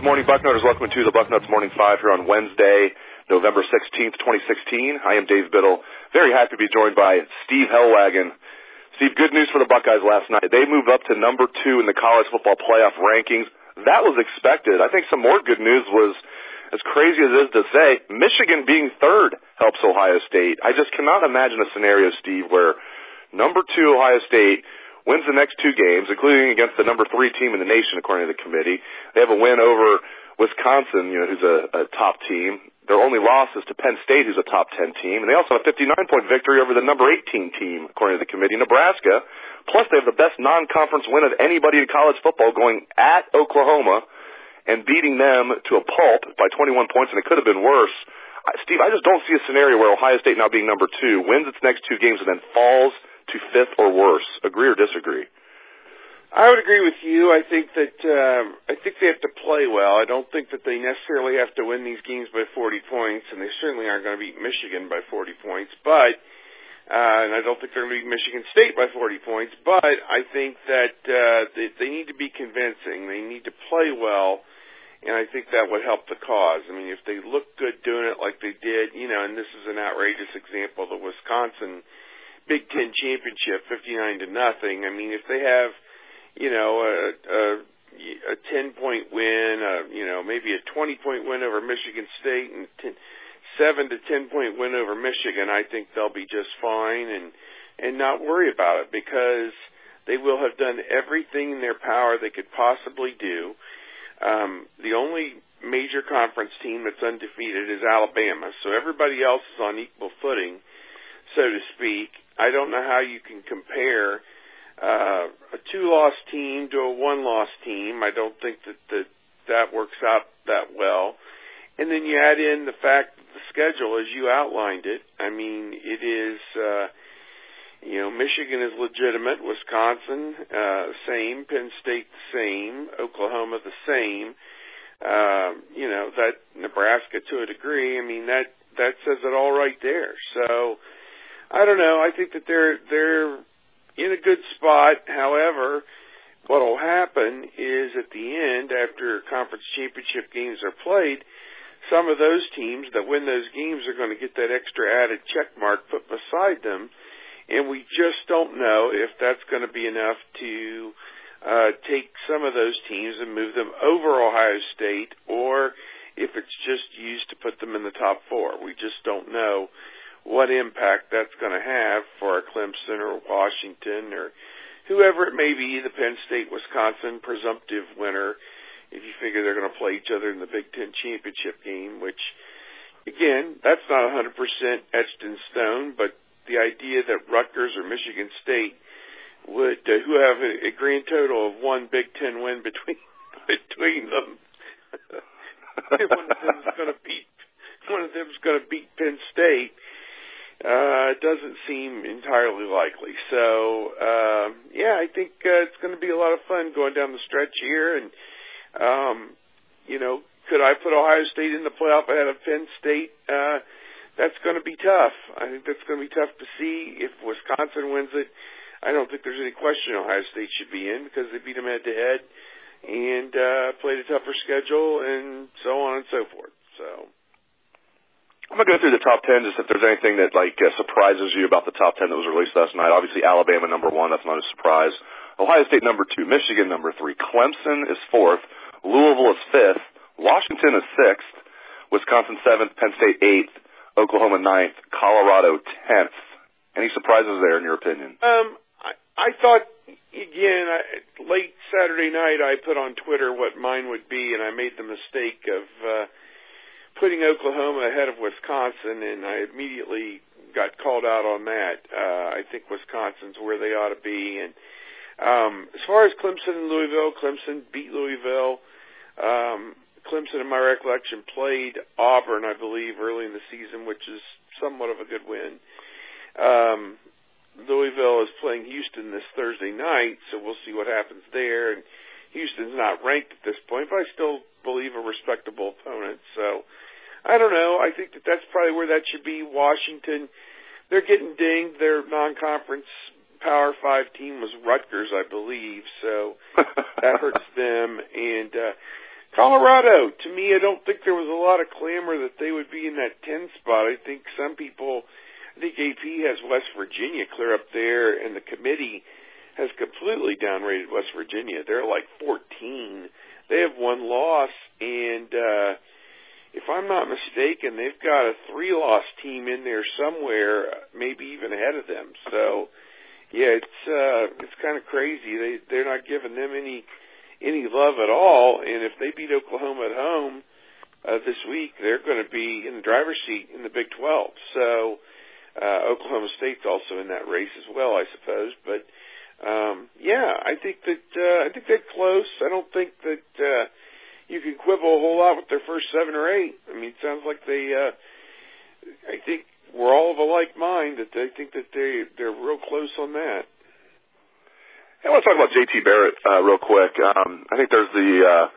morning, Bucknutters. Welcome to the Bucknuts Morning 5 here on Wednesday, November 16th, 2016. I am Dave Biddle. Very happy to be joined by Steve Helwagen. Steve, good news for the Buckeyes last night. They moved up to number 2 in the college football playoff rankings. That was expected. I think some more good news was, as crazy as it is to say, Michigan being third helps Ohio State. I just cannot imagine a scenario, Steve, where number 2 Ohio State wins the next 2 games, including against the number 3 team in the nation, according to the committee. They have a win over Wisconsin, who's a top team. Their only loss is to Penn State, who's a top 10 team. And they also have a 59-point victory over the number 18 team, according to the committee, Nebraska. Plus, they have the best non-conference win of anybody in college football, going at Oklahoma and beating them to a pulp by 21 points, and it could have been worse. Steve, I just don't see a scenario where Ohio State, now being number 2, wins its next 2 games and then falls to 5th or worse. Agree or disagree? I would agree with you. I think that they have to play well. I don't think that they necessarily have to win these games by 40 points, and they certainly aren't going to beat Michigan by 40 points. But and I don't think they're going to beat Michigan State by 40 points. But I think that they need to be convincing. They need to play well, and I think that would help the cause. I mean, if they look good doing it like they did, and this is an outrageous example, the Wisconsin Big Ten championship, 59-0. I mean, if they have, a 10-point win, maybe a 20-point win over Michigan State, and 7 to 10-point win over Michigan, I think they'll be just fine and not worry about it, because they will have done everything in their power they could possibly do. The only major conference team that's undefeated is Alabama, so everybody else is on equal footing, so to speak. I don't know how you can compare a 2-loss team to a 1-loss team. I don't think that works out that well. And then you add in the fact that the schedule, as you outlined it, I mean, it is, Michigan is legitimate, Wisconsin, same, Penn State the same, Oklahoma the same, that Nebraska to a degree. I mean, that says it all right there. So, I don't know. I think that they're in a good spot. However, what will happen is at the end, after conference championship games are played, some of those teams that win those games are going to get that extra added check mark put beside them, and we just don't know if that's going to be enough to take some of those teams and move them over Ohio State, or if it's just used to put them in the top 4. We just don't know what impact that's going to have for Clemson or Washington or whoever it may be, the Penn State-Wisconsin presumptive winner, if you figure they're going to play each other in the Big Ten championship game, which, again, that's not 100% etched in stone, but the idea that Rutgers or Michigan State would, who have a grand total of 1 Big Ten win between them, one of them's going to beat Penn State. Doesn't seem entirely likely. So, I think it's going to be a lot of fun going down the stretch here. And, could I put Ohio State in the playoff ahead of Penn State? That's going to be tough. I think that's going to be tough to see. If Wisconsin wins it, I don't think there's any question Ohio State should be in, because they beat them head-to-head and played a tougher schedule and so on and so forth. So I'm going to go through the top 10 just if there's anything that surprises you about the top 10 that was released last night. Obviously, Alabama number 1, that's not a surprise. Ohio State number 2, Michigan number 3, Clemson is 4th, Louisville is 5th, Washington is 6th, Wisconsin 7th, Penn State 8th, Oklahoma 9th, Colorado 10th. Any surprises there in your opinion? I thought, again, late Saturday night I put on Twitter what mine would be, and I made the mistake of putting Oklahoma ahead of Wisconsin, and I immediately got called out on that. I think Wisconsin's where they ought to be. And as far as Clemson and Louisville, Clemson beat Louisville. Clemson, in my recollection, played Auburn, I believe, early in the season, which is somewhat of a good win. Louisville is playing Houston this Thursday night, so we'll see what happens there. And Houston's not ranked at this point, but I still believe a respectable opponent. So I don't know. I think that's probably where that should be. Washington, they're getting dinged. Their non-conference Power 5 team was Rutgers, I believe, so that hurts them. And Colorado, to me, I don't think there was a lot of clamor that they would be in that 10 spot. I think AP has West Virginia clear up there, and the committee has completely downgraded West Virginia. They're like 14. They have one loss, and if I'm not mistaken, they've got a 3-loss team in there somewhere, maybe even ahead of them. So, yeah, it's kind of crazy. They're not giving them any love at all, and if they beat Oklahoma at home this week, they're going to be in the driver's seat in the Big 12. So Oklahoma State's also in that race as well, I suppose. But I think they're close. I don't think that you can quibble a whole lot with their first 7 or 8. I mean, it sounds like I think we're all of a like mind that they think that they're real close on that. I want to talk about J.T. Barrett real quick. I think there's the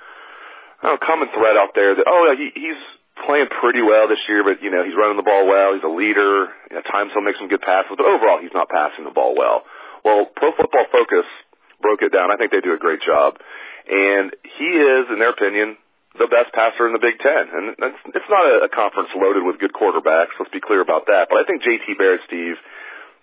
common thread out there that he's playing pretty well this year, but he's running the ball well. He's a leader. At times he'll make some good passes, but overall he's not passing the ball well. Well, Pro Football Focus broke it down. I think they do a great job, and he is, in their opinion, the best passer in the Big Ten. And it's not a conference loaded with good quarterbacks. Let's be clear about that. But I think J.T. Barrett, Steve,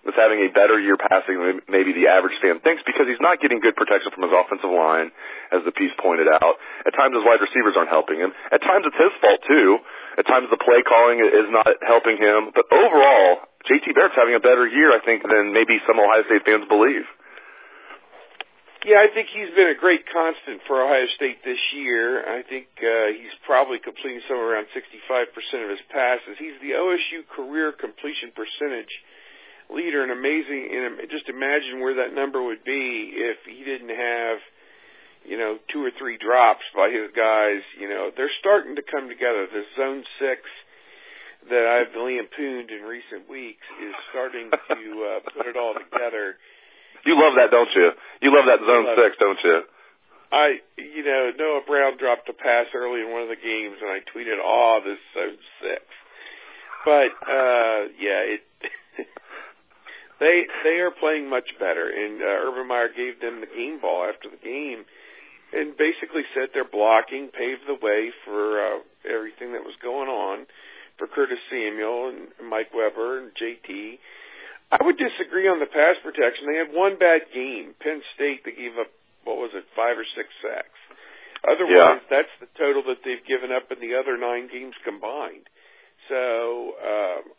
is having a better year passing than maybe the average fan thinks because he's not getting good protection from his offensive line, as the piece pointed out. At times his wide receivers aren't helping him. At times it's his fault, too. At times the play calling is not helping him. But overall, J.T. Barrett's having a better year, I think, than maybe some Ohio State fans believe. Yeah, I think he's been a great constant for Ohio State this year. I think he's probably completing somewhere around 65% of his passes. He's the OSU career completion percentage leader, and amazing. And just imagine where that number would be if he didn't have, 2 or 3 drops by his guys. They're starting to come together. The Zone 6 that I've lampooned in recent weeks is starting to put it all together. You love that, don't you? You love that Zone 6, don't you? Noah Brown dropped a pass early in one of the games, and I tweeted, this Zone 6. But, They are playing much better, and Urban Meyer gave them the game ball after the game and basically said their blocking paved the way for everything that was going on for Curtis Samuel and Mike Weber and JT. I would disagree on the pass protection. They had one bad game. Penn State, they gave up, 5 or 6 sacks. Otherwise, that's the total that they've given up in the other 9 games combined. So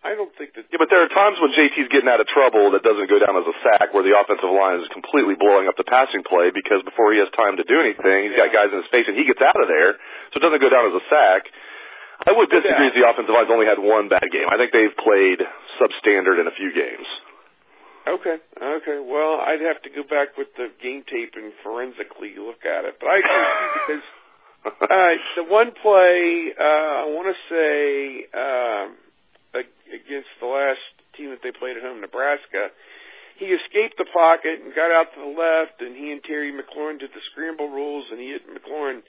I don't think that. Yeah, but there are times when JT's getting out of trouble that doesn't go down as a sack, where the offensive line is completely blowing up the passing play because before he has time to do anything, he's got guys in his face and he gets out of there, so it doesn't go down as a sack. I would disagree that the offensive line's only had one bad game. I think they've played substandard in a few games. Okay. Well, I'd have to go back with the game tape and forensically look at it, but I agree because. The one play, I want to say, against the last team that they played at home, Nebraska, he escaped the pocket and got out to the left, and he and Terry McLaurin did the scramble rules, and he hit McLaurin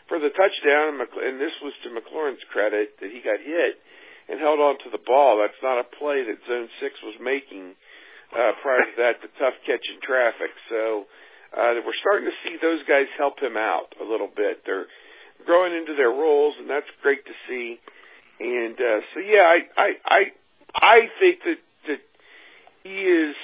for the touchdown, and this was to McLaurin's credit that he got hit and held on to the ball. That's not a play that Zone 6 was making prior to that, the tough catch in traffic. So we're starting to see those guys help him out a little bit. They're growing into their roles, and that's great to see. And I think that he is,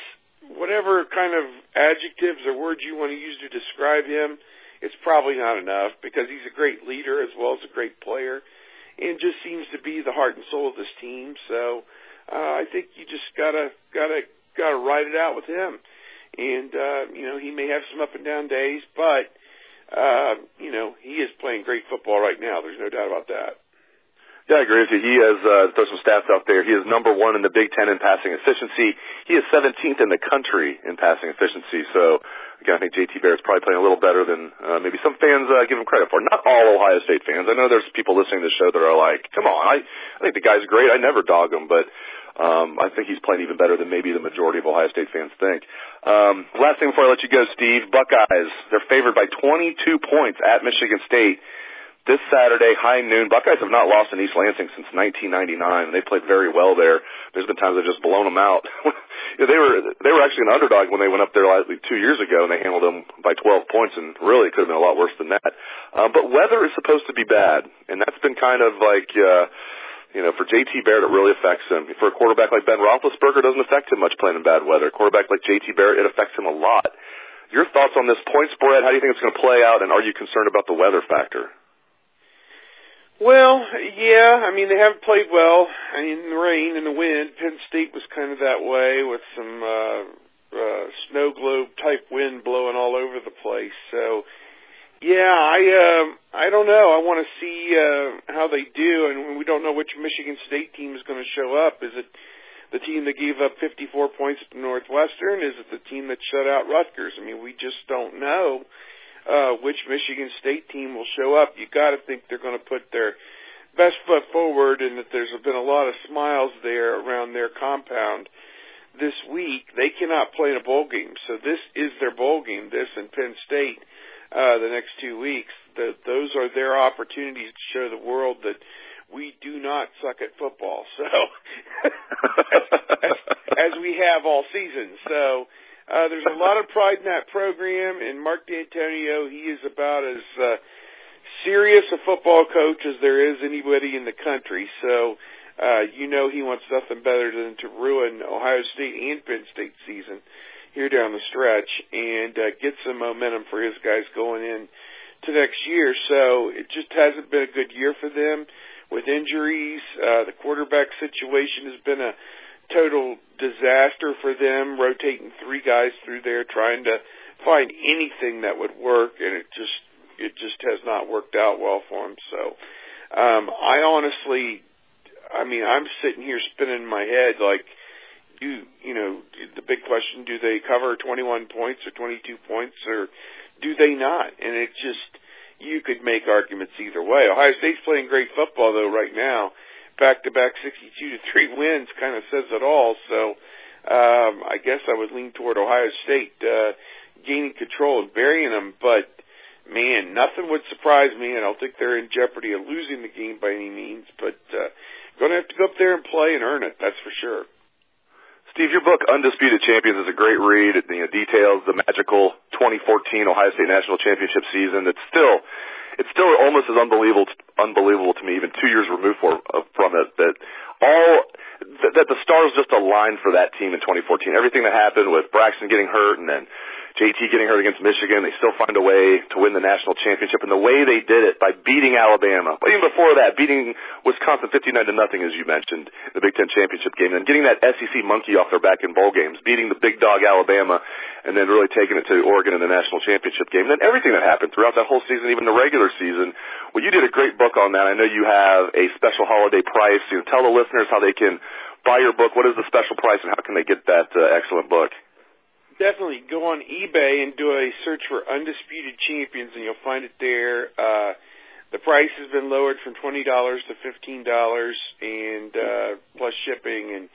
whatever kind of adjectives or words you want to use to describe him, it's probably not enough because he's a great leader as well as a great player, and just seems to be the heart and soul of this team. So I think you just gotta ride it out with him. And he may have some up and down days, but he is playing great football right now. There's no doubt about that. Yeah, I agree with you. He has, throw some stats out there. He is number 1 in the Big Ten in passing efficiency. He is 17th in the country in passing efficiency. So, again, I think J.T. Barrett's probably playing a little better than maybe some fans give him credit for. Not all Ohio State fans. I know there's people listening to the show that are like, come on, I think the guy's great. I never dog him, but I think he's playing even better than maybe the majority of Ohio State fans think. Last thing before I let you go, Steve, Buckeyes, they're favored by 22 points at Michigan State. this Saturday, high noon. Buckeyes have not lost in East Lansing since 1999, and they played very well there. There's been times they've just blown them out. They were actually an underdog when they went up there 2 years ago, and they handled them by 12 points, and really it could have been a lot worse than that. But weather is supposed to be bad, and that's been kind of like, for JT Barrett, it really affects him. For a quarterback like Ben Roethlisberger, it doesn't affect him much playing in bad weather. A quarterback like JT Barrett, it affects him a lot. Your thoughts on this point spread? How do you think it's going to play out, and are you concerned about the weather factor? Well, yeah, I mean, they haven't played well. I mean, in the rain and the wind. Penn State was kind of that way with some snow globe type wind blowing all over the place. So, yeah, I don't know. I want to see how they do, and we don't know which Michigan State team is going to show up. Is it the team that gave up 54 points to Northwestern? Is it the team that shut out Rutgers? I mean, we just don't know which Michigan State team will show up. You got to think they're going to put their best foot forward, and that there's been a lot of smiles there around their compound this week. They cannot play in a bowl game, so this is their bowl game. This and Penn State the next 2 weeks. Those are their opportunities to show the world that we do not suck at football. So, as we have all season. So. There's a lot of pride in that program, and Mark D'Antonio, he is about as serious a football coach as there is anybody in the country. So, he wants nothing better than to ruin Ohio State and Penn State season here down the stretch and get some momentum for his guys going in to next year. So it just hasn't been a good year for them with injuries. The quarterback situation has been a total disaster for them, rotating 3 guys through there, trying to find anything that would work, and it just has not worked out well for them. So, I'm sitting here spinning in my head like, the big question, do they cover 21 points or 22 points, or do they not? And it just, you could make arguments either way. Ohio State's playing great football, though, right now. Back-to-back 62-3 wins kind of says it all. So I guess I would lean toward Ohio State gaining control and burying them. But, man, nothing would surprise me. I don't think they're in jeopardy of losing the game by any means. But going to have to go up there and play and earn it, that's for sure. Steve, your book, Undisputed Champions, is a great read. It details the magical 2014 Ohio State National Championship season. It's still almost as unbelievable to me, even 2 years removed from it, that the stars just aligned for that team in 2014. Everything that happened with Braxton getting hurt and then JT getting hurt against Michigan, they still find a way to win the national championship, and the way they did it by beating Alabama, but even before that, beating Wisconsin 59-0, as you mentioned, the Big Ten championship game, and getting that SEC monkey off their back in bowl games, beating the big dog Alabama, and then really taking it to Oregon in the national championship game, and then everything that happened throughout that whole season, even the regular season. Well, you did a great book on that. I know you have a special holiday price. Tell the listeners how they can buy your book. What is the special price, and how can they get that excellent book? Definitely go on eBay and do a search for Undisputed Champions, and you'll find it there. The price has been lowered from $20 to $15, and plus shipping, and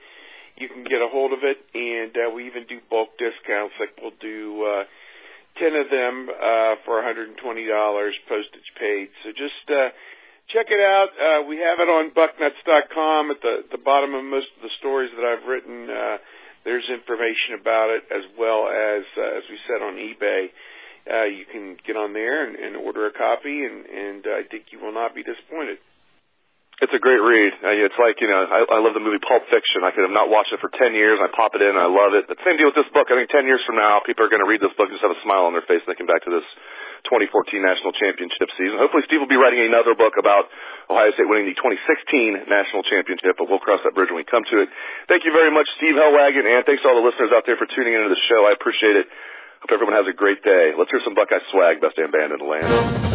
you can get a hold of it. And we even do bulk discounts, like we'll do 10 of them for $120, postage paid. So just check it out. We have it on Bucknuts.com at the bottom of most of the stories that I've written. There's information about it, as well as we said, on eBay. You can get on there and order a copy, and I think you will not be disappointed. It's a great read. It's like, I love the movie Pulp Fiction. I could have not watched it for 10 years. I pop it in, and I love it. The same deal with this book. I think 10 years from now, people are going to read this book and just have a smile on their face thinking back to this 2014 National Championship season. Hopefully Steve will be writing another book about Ohio State winning the 2016 National Championship, but we'll cross that bridge when we come to it. Thank you very much, Steve Helwagen, and thanks to all the listeners out there for tuning into the show. I appreciate it. Hope everyone has a great day. Let's hear some Buckeye swag, best damn band in the land.